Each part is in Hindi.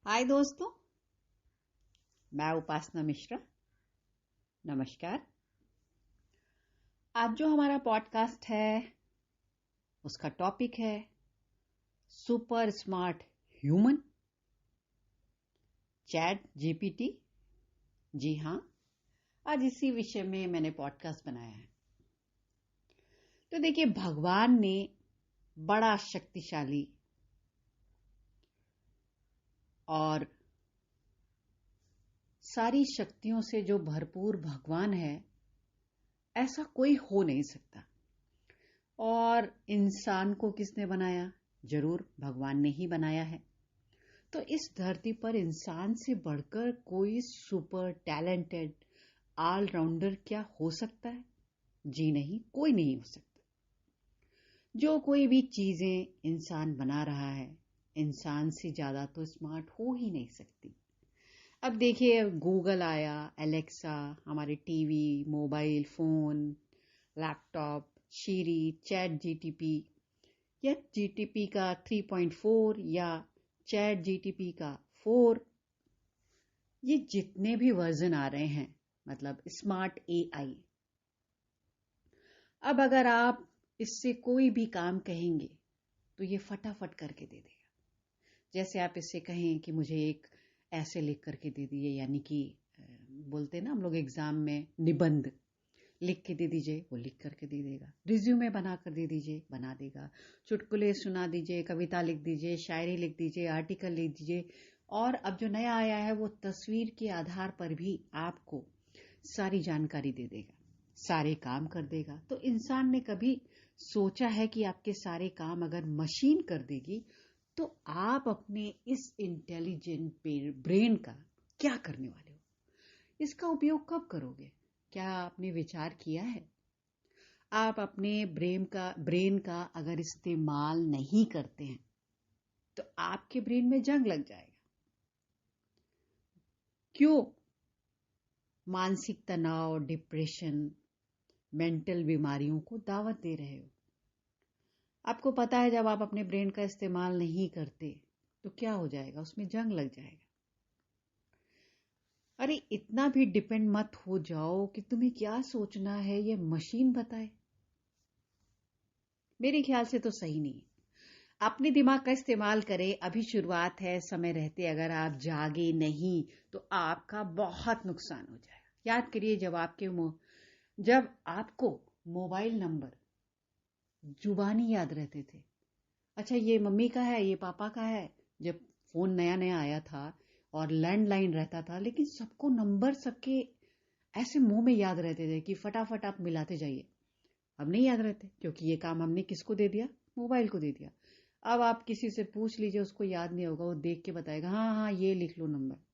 हाय दोस्तों, मैं उपासना मिश्रा। नमस्कार। आज जो हमारा पॉडकास्ट है उसका टॉपिक है super smart human chat GPT. जी हाँ, आज इसी विषय में मैंने पॉडकास्ट बनाया है। तो देखिए, भगवान ने बड़ा शक्तिशाली और सारी शक्तियों से जो भरपूर भगवान है, ऐसा कोई हो नहीं सकता। और इंसान को किसने बनाया? जरूर भगवान ने ही बनाया है। तो इस धरती पर इंसान से बढ़कर कोई सुपर टैलेंटेड ऑलराउंडर क्या हो सकता है? जी नहीं, कोई नहीं हो सकता। जो कोई भी चीजें इंसान बना रहा है, इंसान से ज्यादा तो स्मार्ट हो ही नहीं सकती। अब देखिए, गूगल आया, एलेक्सा, हमारे टीवी, मोबाइल फोन, लैपटॉप, सीरी, चैट जीटीपी या जीटीपी का 3.4 या चैट जीटीपी का 4, ये जितने भी वर्जन आ रहे हैं, मतलब स्मार्ट एआई। अब अगर आप इससे कोई भी काम कहेंगे तो ये फटाफट करके दे देगा। जैसे आप इससे कहें कि मुझे एक ऐसे लिख करके दे दिए, यानी कि बोलते हैं ना हम लोग एग्जाम में, निबंध लिख के दे दीजिए, वो लिख करके दे देगा। रिज्यूमे बना कर दे दीजिए, बना देगा। चुटकुले सुना दीजिए, कविता लिख दीजिए, शायरी लिख दीजिए, आर्टिकल लिख दीजिए। और अब जो नया आया है वो तस्वीर के आधार पर भी आपको सारी जानकारी दे देगा, सारे काम कर देगा। तो इंसान ने कभी सोचा है कि आपके सारे काम अगर मशीन कर देगी तो आप अपने इस इंटेलिजेंट ब्रेन का क्या करने वाले हो? इसका उपयोग कब करोगे? क्या आपने विचार किया है? आप अपने ब्रेन का अगर इस्तेमाल नहीं करते हैं तो आपके ब्रेन में जंग लग जाएगा। क्यों? मानसिक तनाव, डिप्रेशन, मेंटल बीमारियों को दावत दे रहे हो। आपको पता है, जब आप अपने ब्रेन का इस्तेमाल नहीं करते तो क्या हो जाएगा? उसमें जंग लग जाएगा। अरे इतना भी डिपेंड मत हो जाओ कि तुम्हें क्या सोचना है ये मशीन बताए। मेरे ख्याल से तो सही नहीं। अपने दिमाग का इस्तेमाल करें। अभी शुरुआत है, समय रहते अगर आप जागे नहीं तो आपका बहुत नुकसान हो जाएगा। याद करिए, जब आपको मोबाइल नंबर जुबानी याद रहते थे, अच्छा ये मम्मी का है, ये पापा का है। जब फोन नया नया आया था और लैंडलाइन रहता था, लेकिन सबको नंबर सबके ऐसे मुंह में याद रहते थे कि फटाफट आप मिलाते जाइए। अब नहीं याद रहते, क्योंकि ये काम हमने किसको दे दिया? मोबाइल को दे दिया। अब आप किसी से पूछ लीजिए, उसको याद नहीं होगा, वो देख के बताएगा, हाँ हाँ ये लिख लो नंबर।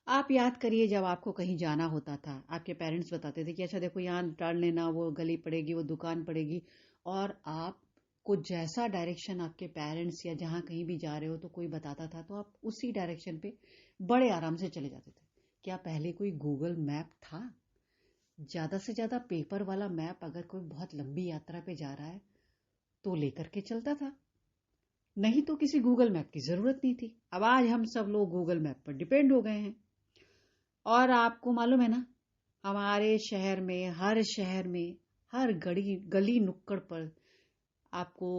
आप याद करिए, जब आपको कहीं जाना होता था, आपके पेरेंट्स बताते थे कि अच्छा देखो यहाँ टर्न लेना, वो गली पड़ेगी, वो दुकान पड़ेगी, और आपको जैसा डायरेक्शन आपके पेरेंट्स या जहाँ कहीं भी जा रहे हो तो कोई बताता था तो आप उसी डायरेक्शन पे बड़े आराम से चले जाते थे। क्या पहले कोई गूगल मैप था? ज्यादा से ज्यादा पेपर वाला मैप अगर कोई बहुत लंबी यात्रा पे जा रहा है तो लेकर के चलता था, नहीं तो किसी गूगल मैप की जरूरत नहीं थी। अब आज हम सब लोग गूगल मैप पर डिपेंड हो गए हैं। और आपको मालूम है ना, हमारे शहर में हर गली गली नुक्कड़ पर आपको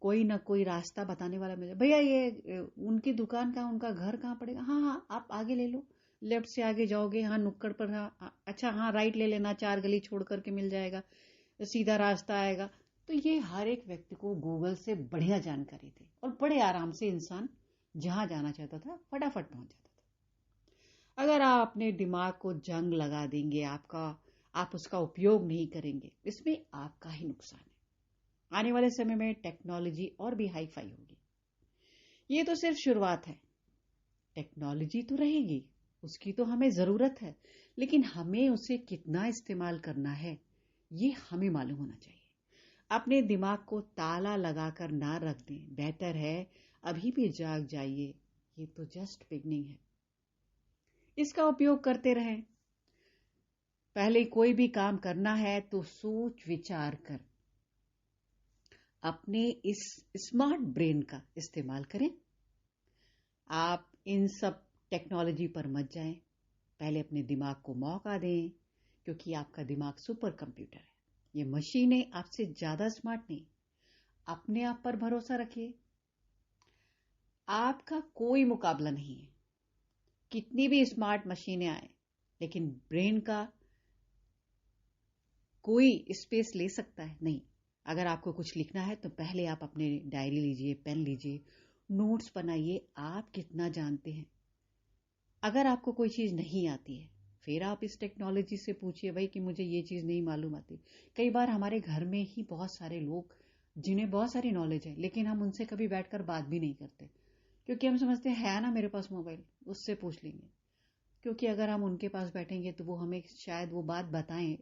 कोई ना कोई रास्ता बताने वाला मिले। भैया ये उनकी दुकान कहाँ, उनका घर कहाँ पड़ेगा? हाँ हाँ आप आगे ले लो, लेफ्ट से आगे जाओगे, हाँ नुक्कड़ पर, हाँ अच्छा हाँ राइट ले लेना, 4 गली छोड़ करके मिल जाएगा, सीधा रास्ता आएगा। तो ये हर एक व्यक्ति को गूगल से बढ़िया जानकारी थी और बड़े आराम से इंसान जहां जाना चाहता था फटाफट पहुंच जाता था। अगर आप अपने दिमाग को जंग लगा देंगे, आप उसका उपयोग नहीं करेंगे, इसमें आपका ही नुकसान है। आने वाले समय में टेक्नोलॉजी और भी हाई फाई होगी। ये तो सिर्फ शुरुआत है। टेक्नोलॉजी तो रहेगी, उसकी तो हमें जरूरत है, लेकिन हमें उसे कितना इस्तेमाल करना है ये हमें मालूम होना चाहिए। अपने दिमाग को ताला लगाकर ना रख दें, बेहतर है अभी भी जाग जाइए। ये तो जस्ट बिगनिंग है। इसका उपयोग करते रहें। पहले कोई भी काम करना है तो सोच विचार कर अपने इस स्मार्ट ब्रेन का इस्तेमाल करें। आप इन सब टेक्नोलॉजी पर मत जाएं। पहले अपने दिमाग को मौका दें, क्योंकि आपका दिमाग सुपर कंप्यूटर है। ये मशीनें आपसे ज्यादा स्मार्ट नहीं। अपने आप पर भरोसा रखिए। आपका कोई मुकाबला नहीं है। कितनी भी स्मार्ट मशीनें आए, लेकिन ब्रेन का कोई स्पेस ले सकता है? नहीं। अगर आपको कुछ लिखना है तो पहले आप अपने डायरी लीजिए, पेन लीजिए, नोट्स बनाइए, आप कितना जानते हैं। अगर आपको कोई चीज नहीं आती है, फिर आप इस टेक्नोलॉजी से पूछिए भाई कि मुझे ये चीज नहीं मालूम आती। कई बार हमारे घर में ही बहुत सारे लोग जिन्हें बहुत सारी नॉलेज है, लेकिन हम उनसे कभी बैठकर बात भी नहीं करते, क्योंकि हम समझते हैं है ना मेरे पास मोबाइल, उससे पूछ लेंगे। क्योंकि अगर हम उनके पास बैठेंगे तो वो हमें शायद वो बात बताएं,